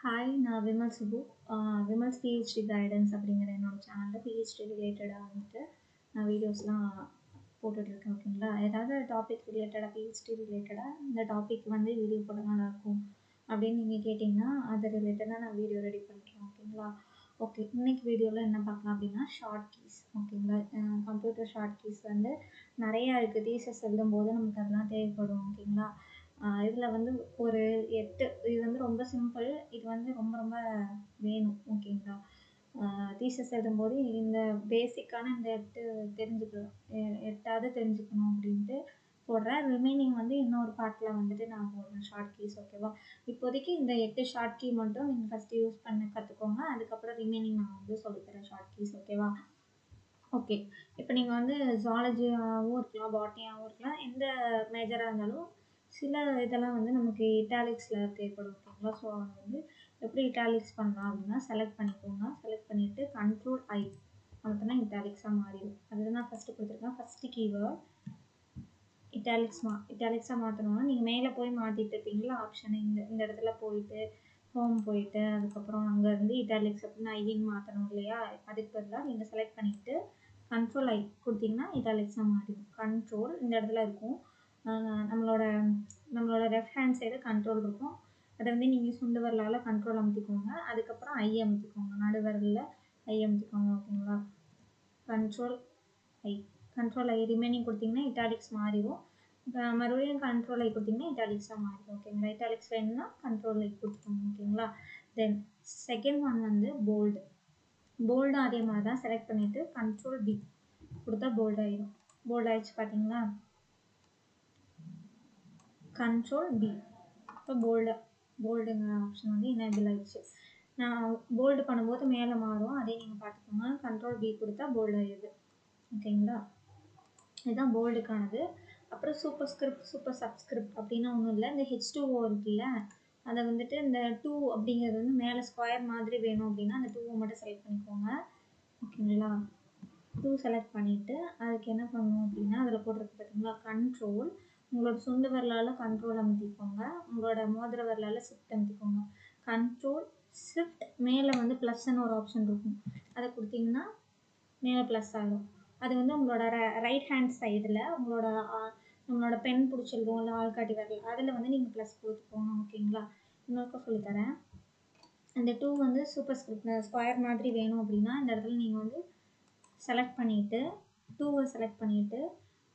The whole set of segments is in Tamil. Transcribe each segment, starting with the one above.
ஹாய், நான் விமல் சுப்பு. விமல்ஸ் பிஹெச்டி கைடன்ஸ் அப்படிங்கிற என்னோட சேனலில் பிஹெச்டி ரிலேட்டடாக வந்துட்டு நான் வீடியோஸ்லாம் போட்டுட்ருக்கேன். ஓகேங்களா? ஏதாவது டாபிக் ரிலேட்டடாக பிஹெச்டி ரிலேட்டடாக இந்த டாபிக் வந்து வீடியோ போட நல்லாயிருக்கும் அப்படின்னு நீங்கள் கேட்டிங்கன்னா அது ரிலேட்டடாக நான் வீடியோ ரெடி பண்ணுறேன். ஓகேங்களா? ஓகே, இன்னைக்கு வீடியோவில் என்ன பார்க்கலாம் அப்படின்னா ஷார்ட் கீஸ். ஓகேங்களா? கம்ப்யூட்டர் ஷார்ட் கீஸ் வந்து நிறையா இருக்குது. தீசஸ் எழுதும்போது நமக்கு அதெல்லாம் தேவைப்படும். ஓகேங்களா? இதில் வந்து ஒரு 8 இது வந்து ரொம்ப சிம்பிள். இது வந்து ரொம்ப ரொம்ப வேணும். ஓகேங்களா? தீசஸ் எழுதும்போது இந்த பேசிக்கான இந்த 8 தெரிஞ்சுக்கணும். 8ஆவது தெரிஞ்சுக்கணும் அப்படின்ட்டு போடுறேன். ரிமைனிங் வந்து இன்னொரு பார்ட்டில் வந்துட்டு நான் போடுறேன் ஷார்ட் கீஸ். ஓகேவா? இப்போதைக்கு இந்த 8 ஷார்ட் கீ மட்டும் நீங்கள் ஃபஸ்ட்டு யூஸ் பண்ண கற்றுக்கோங்க. அதுக்கப்புறம் ரிமைனிங் நான் வந்து சொல்லித்தரேன் ஷார்ட் கீஸ். ஓகேவா? ஓகே, இப்போ நீங்கள் வந்து ஜுவாலஜியாகவும் இருக்கலாம், பாட்னியாகவும் இருக்கலாம், எந்த மேஜராக இருந்தாலும் சில இதெல்லாம் வந்து நமக்கு இட்டாலிக்ஸில் தேவைப்படும். ஓகேங்களா? ஸோ அதை வந்து எப்படி இட்டாலிக்ஸ் பண்ணலாம் அப்படின்னா செலக்ட் பண்ணிக்கோங்க. செலக்ட் பண்ணிவிட்டு கண்ட்ரோல் ஐ அமுத்தினா இட்டாலிக்ஸாக மாறிடும். அதுதான் நான் ஃபஸ்ட்டு கொடுத்துருக்கேன். ஃபஸ்ட்டு கீவேர்ட் இட்டாலிக்ஸாக மாற்றணும்னா நீங்கள் மேலே போய் மாற்றிட்டு இருப்பீங்களா ஆப்ஷன், இந்த இடத்துல போயிட்டு ஹோம் போயிட்டு அதுக்கப்புறம் அங்கேருந்து இட்டாலிக்ஸ் அப்படின்னு ஐன்னு மாற்றணும் இல்லையா? அதுக்கு பதிலாக நீங்கள் செலக்ட் பண்ணிவிட்டு கண்ட்ரோல் ஐ கொடுத்தீங்கன்னா இட்டாலிக்ஸாக மாறிடும். கண்ட்ரோல் இந்த இடத்துல இருக்கும். நம்மளோட லெஃப்ட் ஹேண்ட் சைடு கண்ட்ரோல் இருக்கும். அதை வந்து நீங்கள் சுண்டு விரலால் கண்ட்ரோல் அமுத்திக்கோங்க. அதுக்கப்புறம் ஐ அமுத்திக்கோங்க. நடுவரலில் ஐ அமுத்திக்கோங்க. ஓகேங்களா? கண்ட்ரோல் ஐ ரிமைனிங் கொடுத்தீங்கன்னா இட்டாலிக்ஸ் மாறிடும். மறுபடியும் கண்ட்ரோல் ஐ கொடுத்தீங்கன்னா இட்டாலிக்ஸாக மாறிடும். ஓகேங்களா? இட்டாலிக்ஸ் வேணும்னா கண்ட்ரோல் ஐ கொடுத்துக்கோங்க. ஓகேங்களா? தென் செகண்ட் ஒன் வந்து போல்டும் அதே மாதிரி தான். செலக்ட் பண்ணிவிட்டு கண்ட்ரோல் பி கொடுத்தா போல்ட் ஆகிடும். போல்ட் ஆகிடுச்சு பார்த்தீங்களா? கண்ட்ரோல் பி இப்போ போல்டுங்கிற ஆப்ஷன் வந்து எனேபிள் ஆகிடுச்சு. நான் போல்டு பண்ணும்போது மேலே மாறும், அதே நீங்கள் பார்த்துக்கோங்க. கண்ட்ரோல் பி கொடுத்தா போல்டு ஆகிடுது. ஓகேங்களா? இதுதான் போல்டுக்கானது. அப்புறம் சூப்பர் ஸ்கிரிப்ட், சூப்பர் சப்ஸ்கிரிப்ட் அப்படின்னா ஒன்றும் இல்லை. இந்த H2O இருக்குல்ல, அதை வந்துட்டு இந்த 2 அப்படிங்கிறது வந்து மேலே ஸ்கொயர் மாதிரி வேணும் அப்படின்னா அந்த 2 மட்டும் செலக்ட் பண்ணிக்கோங்க. ஓகேங்களா? 2 செலக்ட் பண்ணிவிட்டு அதுக்கு என்ன பண்ணணும் அப்படின்னா அதில் போட்டிருக்கு பார்த்தீங்களா கண்ட்ரோல், உங்களோட சுண்டு விரலால் கண்ட்ரோல் அமுத்திக்கோங்க. உங்களோட மோதிர விரலால் ஷிஃப்ட் அமுத்திக்கோங்க. கண்ட்ரோல் ஷிஃப்ட் மேலே வந்து ப்ளஸ்ன்னு ஒரு ஆப்ஷன் இருக்கும், அதை கொடுத்தீங்கன்னா மேலே ப்ளஸ் ஆகும். அது வந்து உங்களோட ரைட் ஹேண்ட் சைடில் நம்மளோட பென் பிடிச்சிருக்கோம் இல்லை ஆள்காட்டி விரல் அதில் வந்து நீங்கள் ப்ளஸ் கொடுத்துக்கோங்க. ஓகேங்களா? இன்னொருக்க சொல்லித்தரேன். அந்த 2 வந்து சூப்பர் ஸ்கிரிப்ட் ஸ்கொயர் மாதிரி வேணும் அப்படின்னா இந்த இடத்துல நீங்கள் வந்து செலக்ட் பண்ணிவிட்டு 2வை செலக்ட் பண்ணிவிட்டு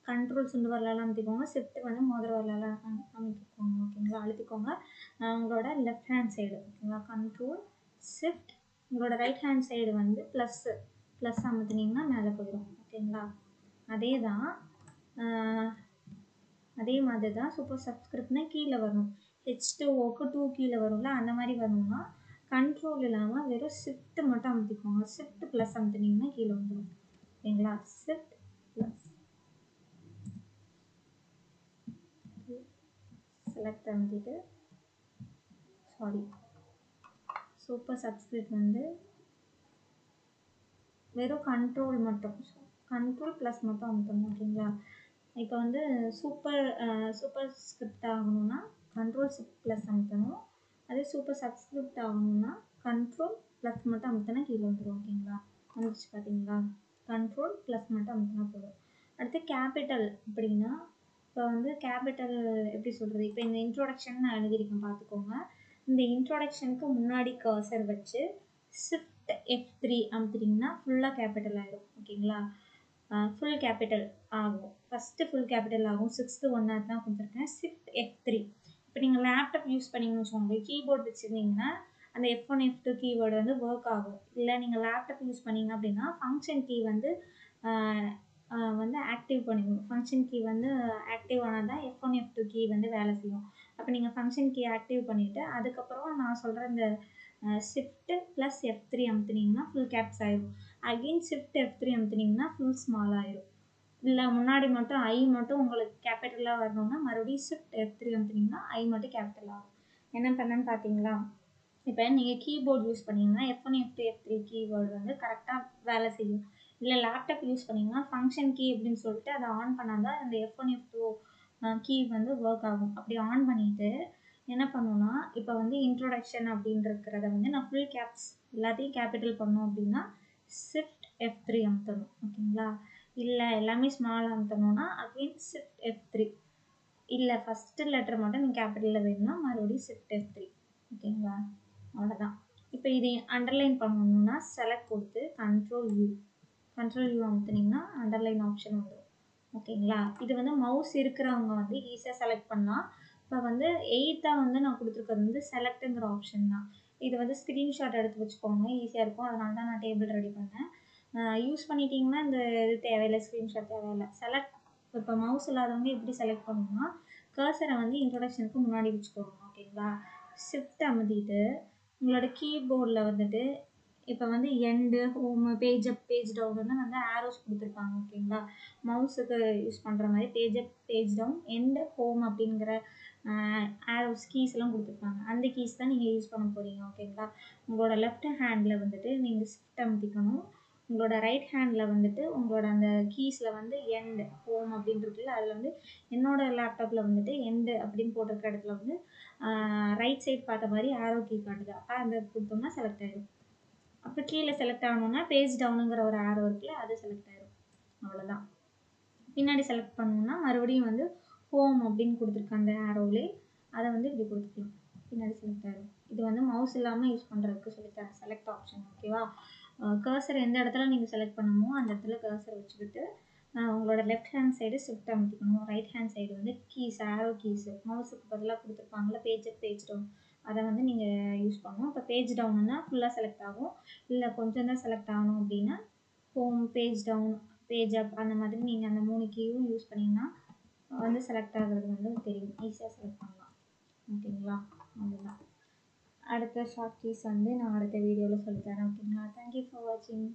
கண்ட்ரோல் சுண்டு வரலால் அமுத்திக்கோங்க. ஷிஃப்ட் வந்து மோதிர வரலால் அமுத்திக்கோங்க. ஓகேங்களா? அழுத்திக்கோங்க. உங்களோட லெஃப்ட் ஹேண்ட் சைடு. ஓகேங்களா? கண்ட்ரோல் ஷிஃப்ட் உங்களோட ரைட் ஹேண்ட் சைடு வந்து ப்ளஸ் அமுத்தினீங்கன்னா மேலே போயிடும். ஓகேங்களா? அதே மாதிரி தான் சூப்பர் சப்ஸ்கிரிப்ட்னா கீழே வரும். H2Oக்கு 2 கீழே வரும்ல, அந்த மாதிரி வரணும்னா கண்ட்ரோல் இல்லாமல் வெறும் ஷிஃப்ட் மட்டும் அமுத்திக்கோங்க. ஷிஃப்ட் ப்ளஸ் அமுத்தினீங்கன்னா கீழே வந்துடும். ஓகேங்களா? ஷிஃப்ட் ப்ளஸ் செலக்ட் அமுத்திட்டு சூப்பர் சப்ஸ்கிரிப்ட் வந்து வெறும் கண்ட்ரோல் ப்ளஸ் மட்டும் அமுத்தணும். ஓகேங்களா? இப்போ வந்து சூப்பர் ஸ்கிரிப்ட் ஆகணும்னா கண்ட்ரோல் ஷிஃப்ட் ப்ளஸ் அமுத்தணும். அதே சூப்பர் சப்ஸ்கிரிப்ட் ஆகணும்னா கண்ட்ரோல் ப்ளஸ் மட்டும் அமுத்தினா கீழே வந்துடும். ஓகேங்களா? வந்துச்சு பார்த்தீங்களா? கண்ட்ரோல் ப்ளஸ் மட்டும் அமுத்தினா போதும். அடுத்து கேபிட்டல் அப்படின்னா இப்போ வந்து கேபிட்டல் எப்படி சொல்கிறது, இப்போ இந்த இன்ட்ரோடக்ஷன் நான் எழுதியிருக்கேன் பார்த்துக்கோங்க. இந்த இன்ட்ரோடக்ஷனுக்கு முன்னாடி கர்சர் வச்சு ஷிஃப்ட் F3 அமுத்திட்டிங்கன்னா ஃபுல்லாக கேபிட்டல் ஆகிடும். ஓகேங்களா? ஃபுல் கேபிட்டல் ஆகும். ஃபஸ்ட்டு ஃபுல் கேபிட்டல் ஆகும். 6th 1 தான் கொடுத்துருக்கேன். Shift F3. இப்போ நீங்கள் லேப்டாப் யூஸ் பண்ணிங்கன்னு வச்சுக்கோங்க, கீபோர்டு வச்சுருந்தீங்கன்னா அந்த F1 F2 கீவேர்டு வந்து ஒர்க் ஆகும். இல்லை நீங்கள் லேப்டாப் யூஸ் பண்ணிங்க அப்படின்னா ஃபங்க்ஷன் கீ வந்து ஆக்டிவ் பண்ணிக்கணும். ஃபங்க்ஷன் கீ வந்து ஆக்டிவ் ஆனால் தான் F1 F2 கீ வந்து வேலை செய்யும். அப்போ நீங்கள் ஃபங்க்ஷன் கீ ஆக்டிவ் பண்ணிவிட்டு அதுக்கப்புறம் நான் சொல்கிற இந்த ஷிஃப்ட் ப்ளஸ் F3 அமுத்தினீங்கன்னா ஃபுல் கேப்ஸ் ஆயிடும். அகெயின் ஷிஃப்ட் F3 அமுத்தினீங்கன்னா ஃபுல் ஸ்மால் ஆயிடும். இல்லை முன்னாடி மட்டும் ஐ மட்டும் உங்களுக்கு கேபிட்டலாக வரணும்னா மறுபடியும் ஷிஃப்ட் F3 அமுத்தினீங்கன்னா ஐ மட்டும் கேபிட்டல் ஆகும். என்ன பண்ணேன்னு பார்த்தீங்களா? இப்போ நீங்கள் கீபோர்டு யூஸ் பண்ணிங்கன்னா F1 F2 F3 கீவேர்டு வந்து கரெக்டாக வேலை செய்யும். இல்லை லேப்டாப் யூஸ் பண்ணிங்கன்னா ஃபங்க்ஷன் கீ அப்படின்னு சொல்லிட்டு அதை ஆன் பண்ணால் தான் இந்த F1 F2 கீ வந்து ஒர்க் ஆகும். அப்படி ஆன் பண்ணிவிட்டு என்ன பண்ணுன்னா இப்போ வந்து இன்ட்ரோடக்ஷன் அப்படின்றத வந்து நான் ஃபுல் கேப்ஸ் எல்லாத்தையும் கேபிட்டல் பண்ணோம் அப்படின்னா ஷிஃப்ட் F3 அமுத்தணும் ஓகேங்களா. இல்லை எல்லாமே ஸ்மால் அமுத்தணும்னா அகெயின் ஷிஃப்ட் F3. இல்லை ஃபஸ்ட்டு லெட்டர் மட்டும் நீங்கள் கேபிட்டலில் வேணும்னா மறுபடியும் ஷிஃப்ட் F3 ஓகேங்களா. அவ்வளோதான். இப்போ இதை அண்டர்லைன் பண்ணணும்னா செலக்ட் கொடுத்து கண்ட்ரோல் யூ அமுத்துனீங்கன்னா அண்டர்லைன் ஆப்ஷன் வந்துடும் ஓகேங்களா. இது வந்து மவுஸ் இருக்கிறவங்க வந்து ஈஸியாக செலக்ட் பண்ணலாம். இப்போ வந்து 8ஆக வந்து நான் கொடுத்துருக்கிறது வந்து செலக்ட்டுங்கிற ஆப்ஷன் தான். இது வந்து ஸ்க்ரீன்ஷாட் எடுத்து வச்சுக்கோங்க, ஈஸியாக இருக்கும். அதனால தான் நான் டேபிள் ரெடி பண்ணேன். யூஸ் பண்ணிட்டீங்கன்னா இந்த இது தேவையில்லை, ஸ்க்ரீன்ஷாட் தேவையில்லை. செலக்ட் இப்போ மவுஸ் இல்லாதவங்க எப்படி செலக்ட் பண்ணணும்னா கர்சரை வந்து இன்ட்ரோடக்ஷனுக்கு முன்னாடி வச்சுக்கோங்க ஓகேங்களா. ஷிஃப்ட் அமுத்திட்டு உங்களோட கீபோர்டில் வந்துட்டு இப்போ வந்து end home page up page டவுன்னு வந்து ஆரோஸ் கொடுத்துருப்பாங்க ஓகேங்களா. மவுஸுக்கு யூஸ் பண்ணுற மாதிரி page up page down end home அப்படிங்கிற ஆரோஸ் கீஸ்லாம் கொடுத்துருப்பாங்க. அந்த கீஸ் தான் நீங்கள் யூஸ் பண்ண போகிறீங்க ஓகேங்களா. உங்களோட லெஃப்ட் ஹேண்டில் வந்துட்டு நீங்கள் ஷிஃப்ட் அமுத்திக்கணும். உங்களோட ரைட் ஹேண்டில் வந்துட்டு உங்களோட அந்த கீஸில் வந்து எண்டு ஹோம் அப்படின்னு இருக்குல்ல, அதில் வந்து என்னோடய லேப்டாப்பில் வந்துட்டு எண்டு அப்படின்னு போட்டிருக்க இடத்துல வந்து ரைட் சைட் பார்த்த மாதிரி ஆரோ கீ காட்டுது. அப்போ அந்த கொடுத்தோம்னா செலக்ட் ஆகிடும். அப்போ கீழே செலக்ட் ஆகணுன்னா பேஜ் டவுனுங்கிற ஒரு ஆரோ இருக்குல்ல, அது செலக்ட் ஆகிடும். அவ்வளோதான். பின்னாடி செலக்ட் பண்ணணுன்னா மறுபடியும் வந்து ஹோம் அப்படின்னு கொடுத்துருக்க அந்த ஆரோவிலே அதை வந்து இப்படி கொடுத்துக்கலாம், பின்னாடி செலக்ட் ஆகிடும். இது வந்து மவுஸ் இல்லாமல் யூஸ் பண்ணுறதுக்கு சொல்லித்தரேன், செலக்ட் ஆப்ஷன் ஓகேவா. கர்சர் எந்த இடத்துல நீங்கள் செலக்ட் பண்ணணுமோ அந்த இடத்துல கர்சர் வச்சுக்கிட்டு உங்களோட லெஃப்ட் ஹேண்ட் சைடு ஷிஃப்ட் அமுத்திக்கணும். ரைட் ஹேண்ட் சைடு வந்து கீஸ் ஆரோ கீஸு மவுஸுக்கு பதிலாக கொடுத்துருப்பாங்களா பேஜ் அப் பேஜ் டவுன், அதை வந்து நீங்கள் யூஸ் பண்ணணும். இப்போ பேஜ் டவுனுன்னா ஃபுல்லாக செலக்ட் ஆகும், இல்லை கொஞ்சம் தான் செலக்ட் ஆகணும் அப்படின்னா home page down page up அந்த மாதிரி நீங்கள் அந்த 3 கீயும் யூஸ் பண்ணிங்கன்னா வந்து செலக்ட் ஆகிறது வந்து தெரியும், ஈஸியாக செலக்ட் பண்ணலாம் ஓகேங்களா. அதுதான் அடுத்த ஷார்ட் கீஸ் வந்து நான் அடுத்த வீடியோவில் சொல்லித்தரேன் ஓகேங்களா. தேங்க்யூ ஃபார் வாட்சிங்.